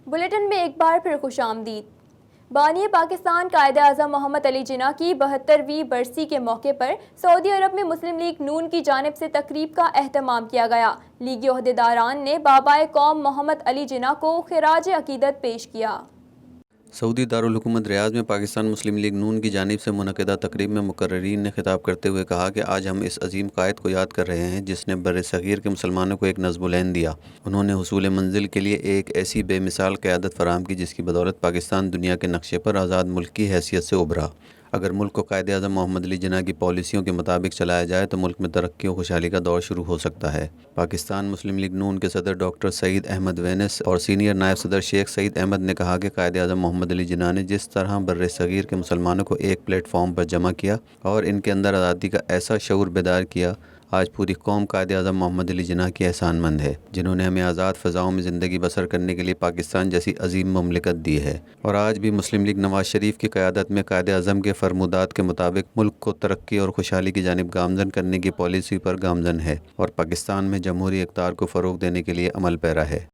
Bulletin میں ایک بار پھر خوش آمدید۔ بانی پاکستان قائد اعظم محمد علی جناح کی 72ویں برسی کے موقع پر سعودی عرب میں مسلم لیگ نون کی جانب سے تقریب کا اہتمام کیا گیا۔ لیگی عہدیداران نے بابائے قوم محمد علی جناح کو خراج عقیدت پیش کیا۔ سعودی دارالحکومت ریاض میں پاکستان مسلم لیگ نون کی جانب سے منعقدہ تقریب میں مقررین نے خطاب کرتے ہوئے کہا کہ آج ہم اس عظیم قائد کو یاد کر رہے ہیں جس نے بر صغیر کے مسلمانوں کو ایک نظم العین دیا۔ انہوں نے حصول منزل کے لیے ایک ایسی بے مثال قیادت فراہم کی جس کی بدولت پاکستان دنیا کے نقشے پر آزاد ملک کی حیثیت سے ابھرا۔ اگر ملک کو قائد اعظم محمد علی جناح کی پالیسیوں کے مطابق چلایا جائے تو ملک میں ترقی و خوشحالی کا دور شروع ہو سکتا ہے۔ پاکستان مسلم لیگ نون کے صدر ڈاکٹر سعید احمد وینس اور سینئر نائب صدر شیخ سعید احمد نے کہا کہ قائد اعظم محمد علی جناح نے جس طرح بر صغیر کے مسلمانوں کو ایک پلیٹ فارم پر جمع کیا اور ان کے اندر آزادی کا ایسا شعور بیدار کیا، آج پوری قوم قائد اعظم محمد علی جناح کی احسان مند ہے، جنہوں نے ہمیں آزاد فضاؤں میں زندگی بسر کرنے کے لیے پاکستان جیسی عظیم مملکت دی ہے، اور آج بھی مسلم لیگ نواز شریف کی قیادت میں قائد اعظم کے فرمودات کے مطابق ملک کو ترقی اور خوشحالی کی جانب گامزن کرنے کی پالیسی پر گامزن ہے اور پاکستان میں جمہوری اقدار کو فروغ دینے کے لیے عمل پیرا ہے۔